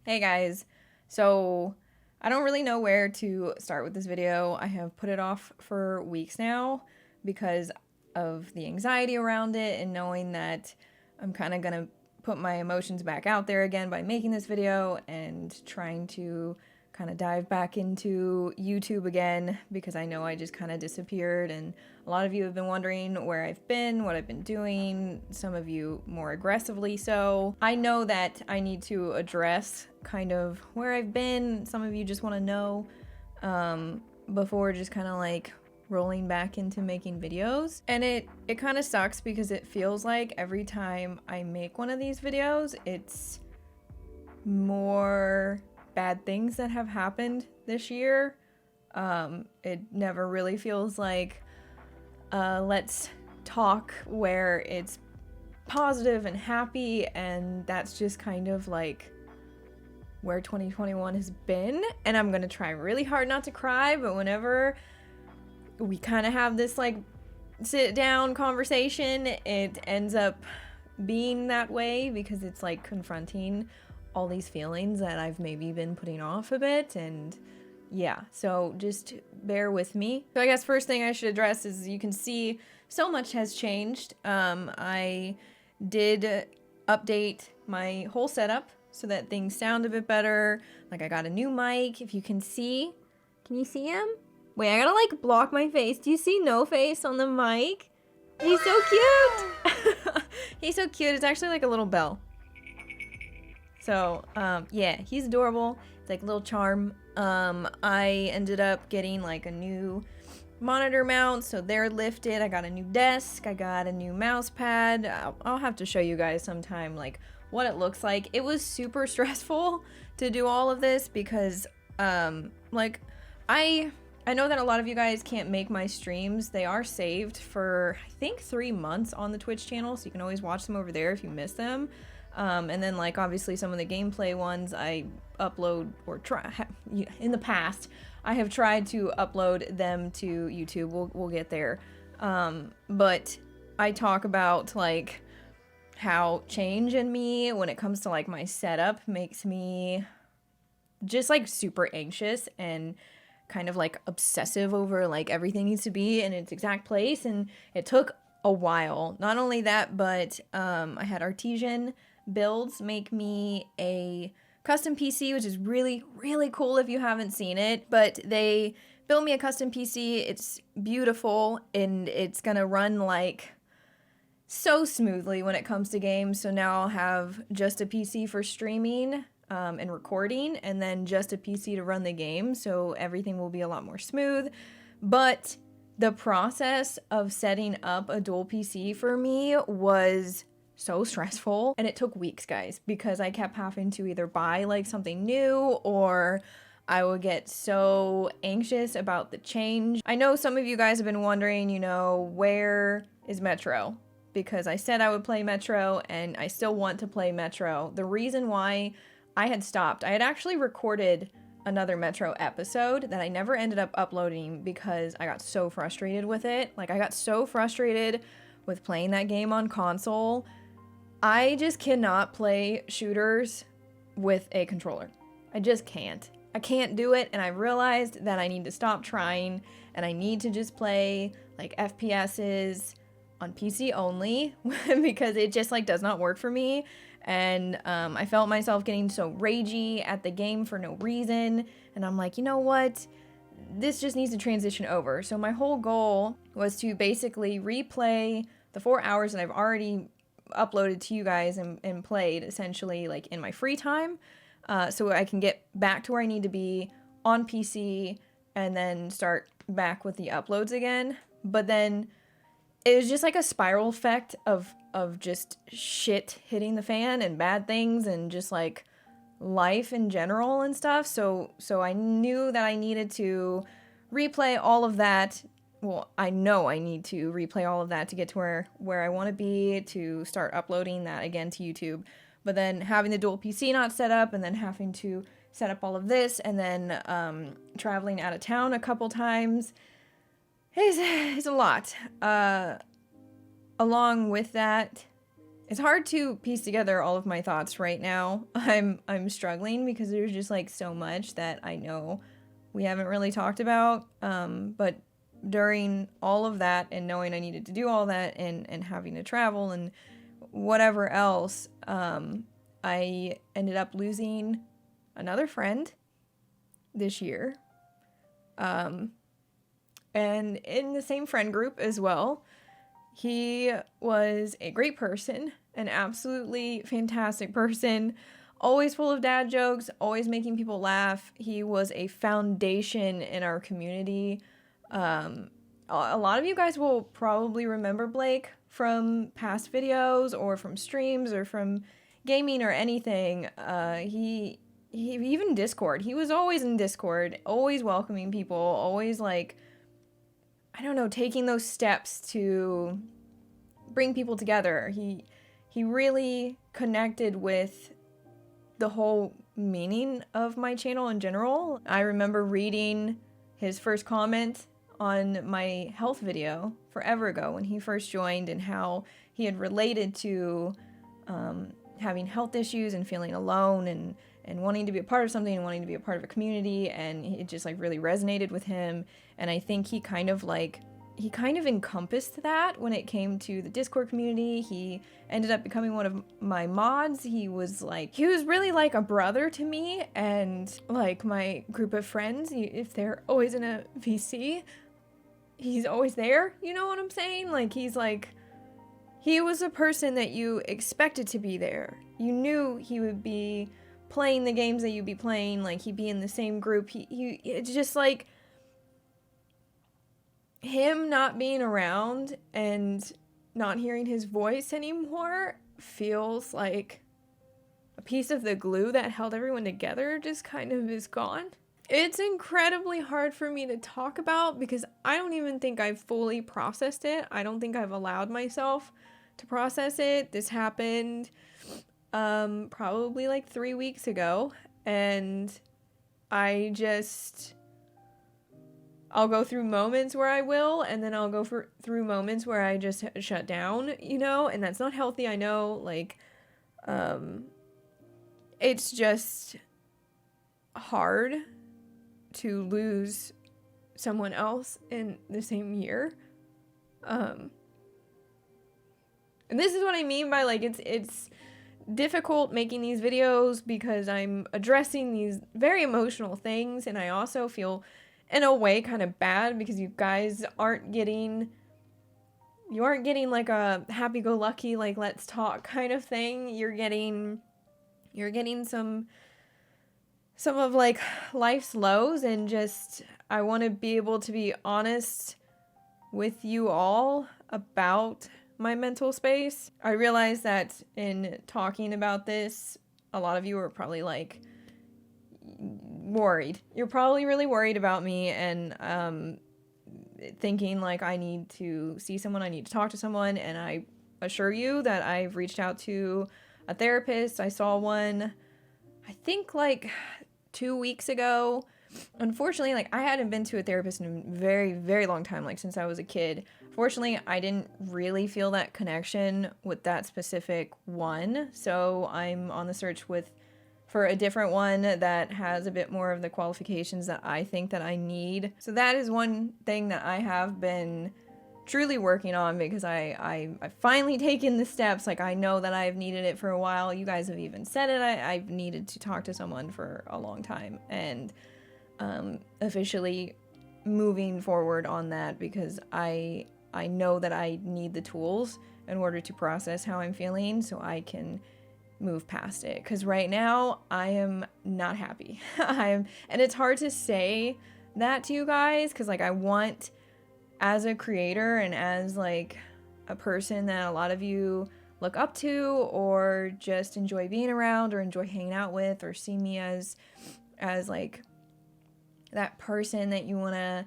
Hey guys, so I don't really know where to start with this video. I have put it off for weeks now because of the anxiety around it and knowing that I'm kind of gonna put my emotions back out there again by making this video and trying to kind of dive back into YouTube again because I know I just kind of disappeared, and a lot of you have been wondering where I've been, what I've been doing, some of you more aggressively so. I know that I need to address kind of where I've been. Some of you just want to know before just kind of like rolling back into making videos. And it kind of sucks because it feels like every time I make one of these videos, it's more bad things that have happened this year. It never really feels like let's talk where it's positive and happy, and that's just kind of like where 2021 has been. And I'm gonna try really hard not to cry, but whenever we kind of have this like sit down conversation, it ends up being that way because it's like confronting all these feelings that I've maybe been putting off a bit. And yeah, so just bear with me. So I guess first thing I should address is you can see so much has changed. I did update my whole setup so that things sound a bit better. Like I got a new mic, if you can see. Can you see him? Wait, I gotta like block my face. Do you see no face on the mic? He's so cute. He's so cute. It's actually like a little bell. So, yeah, he's adorable. It's like a little charm. I ended up getting like a new monitor mount, so they're lifted. I got a new desk. I got a new mouse pad. I'll have to show you guys sometime like what it looks like. It was super stressful to do all of this because, like, I know that a lot of you guys can't make my streams. They are saved for, I think, 3 months on the Twitch channel, so you can always watch them over there if you miss them. And then like obviously some of the gameplay ones I upload or in the past I have tried to upload them to YouTube. We'll get there. But I talk about like how change in me when it comes to like my setup makes me just like super anxious and kind of like obsessive over like everything needs to be in its exact place, and it took a while. Not only that, but I had Artesian Builds make me a custom PC, which is really, really cool if you haven't seen it. But they built me a custom PC. It's beautiful, and it's gonna run like so smoothly when it comes to games. So now I'll have just a PC for streaming and recording, and then just a PC to run the game. So everything will be a lot more smooth. But the process of setting up a dual PC for me was so stressful, and it took weeks, guys, because I kept having to either buy like something new or I would get so anxious about the change. I know some of you guys have been wondering, you know, where is Metro? Because I said I would play Metro, and I still want to play Metro. The reason why I had stopped, I had actually recorded another Metro episode that I never ended up uploading because I got so frustrated with it. Like I got so frustrated with playing that game on console. I just cannot play shooters with a controller. I just can't. I can't do it, and I realized that I need to stop trying, and I need to just play like FPSs on PC only because it just like does not work for me. And I felt myself getting so ragey at the game for no reason, and I'm like, you know what? This just needs to transition over. So my whole goal was to basically replay the 4 hours that I've already uploaded to you guys and played essentially like in my free time, so I can get back to where I need to be on PC and then start back with the uploads again. But then it was just like a spiral effect of just shit hitting the fan and bad things and just like life in general and stuff. So I knew that I needed to replay all of that. Well, I know I need to replay all of that to get to where I want to be, to start uploading that again to YouTube. But then having the dual PC not set up, and then having to set up all of this, and then traveling out of town a couple times is a lot. Along with that, it's hard to piece together all of my thoughts right now. I'm struggling because there's just like so much that I know we haven't really talked about. But during all of that and knowing I needed to do all that and having to travel and whatever else, I ended up losing another friend this year. And in the same friend group as well. He was a great person, an absolutely fantastic person, always full of dad jokes, always making people laugh. He was a foundation in our community. A lot of you guys will probably remember Blake from past videos or from streams or from gaming or anything. He even Discord. He was always in Discord, always welcoming people, always like, I don't know, taking those steps to bring people together. He really connected with the whole meaning of my channel in general. I remember reading his first comment on my health video forever ago when he first joined and how he had related to having health issues and feeling alone and wanting to be a part of something and wanting to be a part of a community, and it just like really resonated with him. And I think he kind of encompassed that when it came to the Discord community. He ended up becoming one of my mods. He was really like a brother to me, and like my group of friends, if they're always in a VC, he's always there, you know what I'm saying? Like he was a person that you expected to be there. You knew he would be playing the games that you'd be playing, like he'd be in the same group. It's just like him not being around and not hearing his voice anymore feels like a piece of the glue that held everyone together just kind of is gone. It's incredibly hard for me to talk about because I don't even think I've fully processed it. I don't think I've allowed myself to process it. This happened probably like 3 weeks ago, and I'll go through moments where I will, and then I'll go through moments where I just shut down, you know, and that's not healthy, I know, like, it's just hard to lose someone else in the same year, and this is what I mean by, like, it's difficult making these videos because I'm addressing these very emotional things, and I also feel in a way kind of bad because you guys aren't getting like a happy-go-lucky, like, let's talk kind of thing. You're getting some of like life's lows, and just I want to be able to be honest with you all about my mental space. I realize that in talking about this, a lot of you are probably like worried. You're probably really worried about me and thinking like I need to see someone, I need to talk to someone, and I assure you that I've reached out to a therapist. I saw one, I think like 2 weeks ago. Unfortunately, like, I hadn't been to a therapist in a very, very long time, like since I was a kid. Fortunately, I didn't really feel that connection with that specific one, so I'm on the search for a different one that has a bit more of the qualifications that I think that I need. So that is one thing that I have been truly working on, because I've finally taken the steps. Like, I know that I've needed it for a while. You guys have even said it. I've needed to talk to someone for a long time, and officially moving forward on that, because I know that I need the tools in order to process how I'm feeling so I can move past it. Because right now I am not happy. And it's hard to say that to you guys, because like I want, as a creator and as like a person that a lot of you look up to or just enjoy being around or enjoy hanging out with, or see me as like that person that you want to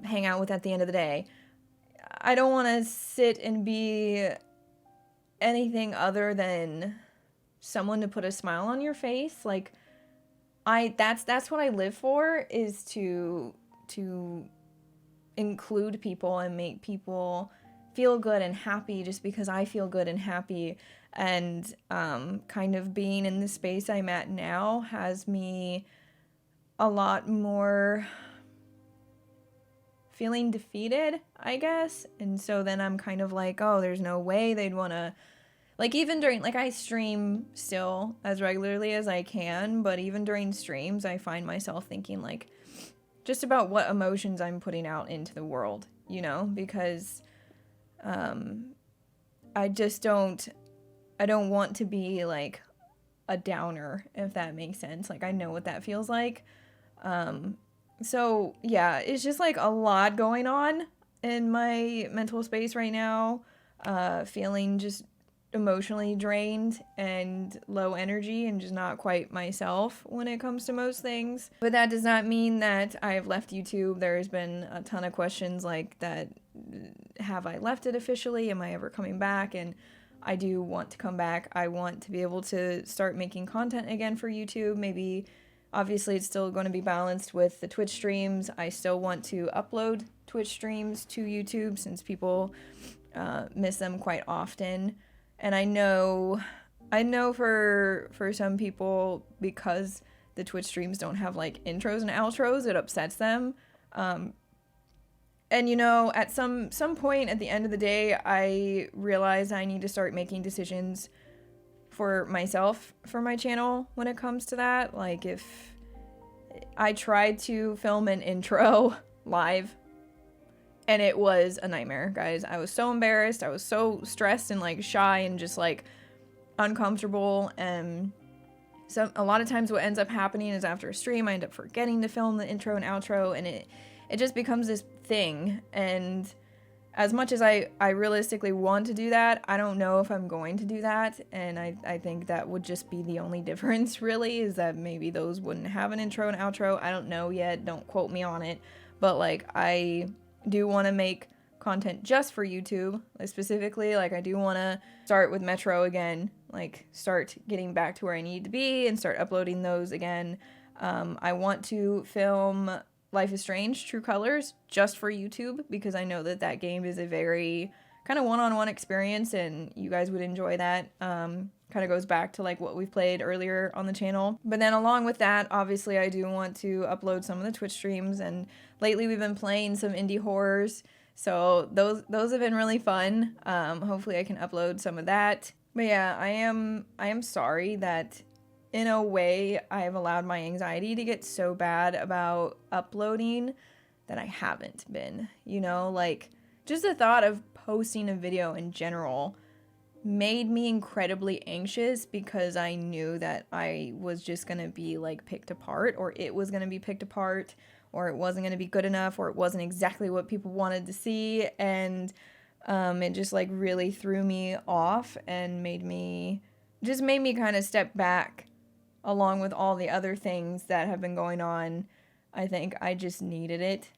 hang out with at the end of the day. I don't want to sit and be anything other than someone to put a smile on your face. Like, that's what I live for, is to include people and make people feel good and happy just because I feel good and happy. And kind of being in the space I'm at now has me a lot more feeling defeated, I guess. And so then I'm kind of like, oh, there's no way they'd want to, like, even during, like, I stream still as regularly as I can, but even during streams, I find myself thinking, like, just about what emotions I'm putting out into the world, you know, because I just don't want to be, like, a downer, if that makes sense. Like, I know what that feels like. So, yeah, it's just, like, a lot going on in my mental space right now. Feeling just emotionally drained and low energy and just not quite myself when it comes to most things. But that does not mean that I've left YouTube. There's been a ton of questions like that. Have I left it officially? Am I ever coming back? And I do want to come back. I want to be able to start making content again for YouTube. Maybe, obviously, it's still going to be balanced with the Twitch streams. I still want to upload Twitch streams to YouTube since people miss them quite often. And I know for some people, because the Twitch streams don't have, like, intros and outros, it upsets them. And, you know, at some point at the end of the day, I realize I need to start making decisions for myself for my channel when it comes to that. Like, if I tried to film an intro live, and it was a nightmare, guys. I was so embarrassed. I was so stressed and, like, shy and just, like, uncomfortable. And so a lot of times what ends up happening is after a stream, I end up forgetting to film the intro and outro, and it just becomes this thing. And as much as I realistically want to do that, I don't know if I'm going to do that. And I think that would just be the only difference, really, is that maybe those wouldn't have an intro and outro. I don't know yet. Don't quote me on it. But, like, I do want to make content just for YouTube. Like, specifically, like, I do want to start with Metro again, like, start getting back to where I need to be and start uploading those again. I want to film Life is Strange True Colors just for YouTube, because I know that that game is a very kind of one-on-one experience and you guys would enjoy that. Kind of goes back to, like, what we've played earlier on the channel. But then along with that, obviously I do want to upload some of the Twitch streams, and lately we've been playing some indie horrors, so those have been really fun. Hopefully I can upload some of that. But yeah, I am sorry that in a way I've allowed my anxiety to get so bad about uploading that I haven't been, you know, like, just the thought of posting a video in general made me incredibly anxious, because I knew that I was just gonna be, like, picked apart, or it was gonna be picked apart, or it wasn't gonna be good enough, or it wasn't exactly what people wanted to see. And it just, like, really threw me off and made me kind of step back along with all the other things that have been going on. I think I just needed it,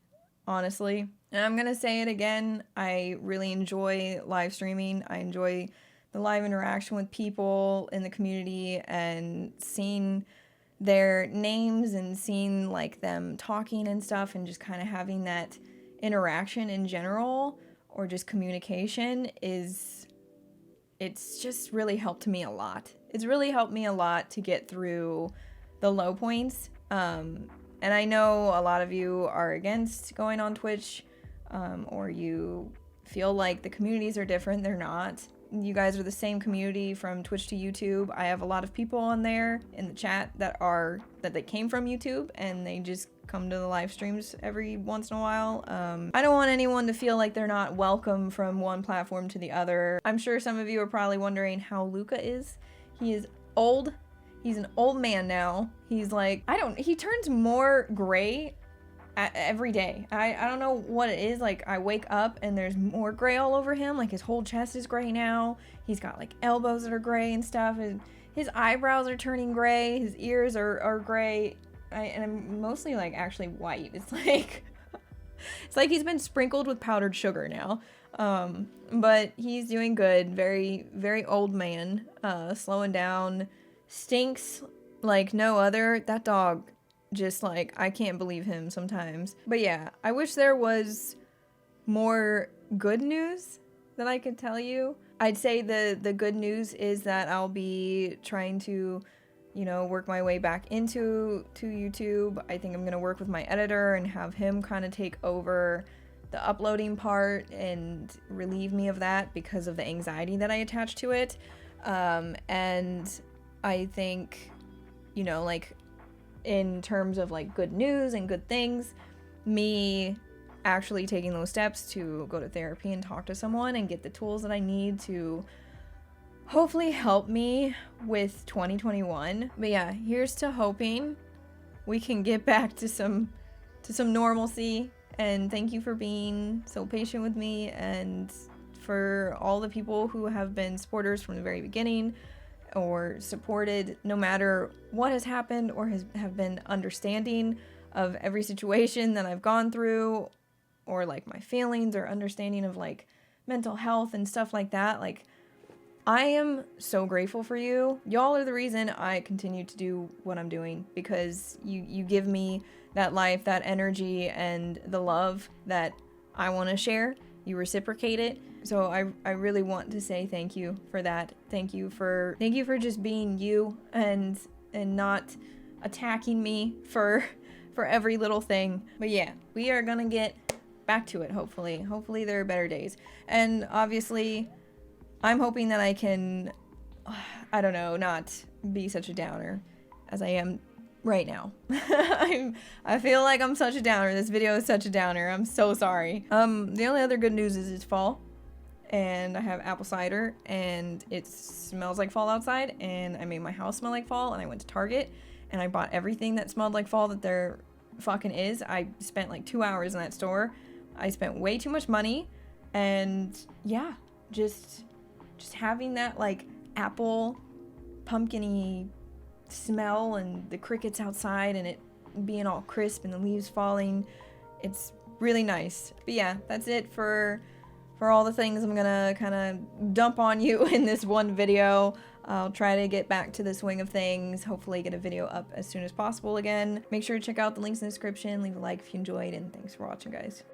honestly. And I'm gonna say it again, I really enjoy live streaming. I enjoy the live interaction with people in the community and seeing their names and seeing, like, them talking and stuff, and just kind of having that interaction in general, or just communication, it's just really helped me a lot. It's really helped me a lot to get through the low points. And I know a lot of you are against going on Twitch, or you feel like the communities are different. They're not. You guys are the same community from Twitch to YouTube. I have a lot of people on there in the chat that they came from YouTube, and they just come to the live streams every once in a while. I don't want anyone to feel like they're not welcome from one platform to the other. I'm sure some of you are probably wondering how Luka is. He is old. He's an old man now. He's like, he turns more gray every day. I don't know what it is. Like, I wake up and there's more gray all over him. Like, his whole chest is gray now. He's got, like, elbows that are gray and stuff, and his eyebrows are turning gray. His ears are gray. And I'm mostly, like, actually white. It's like it's like he's been sprinkled with powdered sugar now. But he's doing good. Very, very old man. Slowing down. Stinks like no other. That dog, just, like, I can't believe him sometimes. But yeah, I wish there was more good news that I could tell you. I'd say the good news is that I'll be trying to, you know, work my way back into YouTube. I think I'm gonna work with my editor and have him kind of take over the uploading part and relieve me of that because of the anxiety that I attach to it. And I think, you know, like in terms of like good news and good things, me actually taking those steps to go to therapy and talk to someone and get the tools that I need to hopefully help me with 2021. But yeah, here's to hoping we can get back to some normalcy. And thank you for being so patient with me, and for all the people who have been supporters from the very beginning or supported no matter what has happened, or have been understanding of every situation that I've gone through, or like my feelings, or understanding of like mental health and stuff like that. Like, I am so grateful for you. Y'all are the reason I continue to do what I'm doing, because you give me that life, that energy, and the love that I want to share. You reciprocate it. So I really want to say thank you for that. Thank you for just being you and not attacking me for every little thing. But yeah, we are gonna get back to it, hopefully. Hopefully there are better days. And obviously, I'm hoping that I can, I don't know, not be such a downer as I am right now. I feel like I'm such a downer. This video is such a downer. I'm so sorry. The only other good news is it's fall, and I have apple cider, and it smells like fall outside, and I made my house smell like fall, and I went to Target, and I bought everything that smelled like fall that there fucking is. I spent like 2 hours in that store. I spent way too much money, and yeah, just having that like apple pumpkin-y smell, and the crickets outside, and it being all crisp and the leaves falling, it's really nice. But yeah, that's it for all the things I'm gonna kind of dump on you in this one video. I'll try to get back to the swing of things, hopefully get a video up as soon as possible again. Make sure to check out the links in the description, leave a like if you enjoyed, and thanks for watching, guys.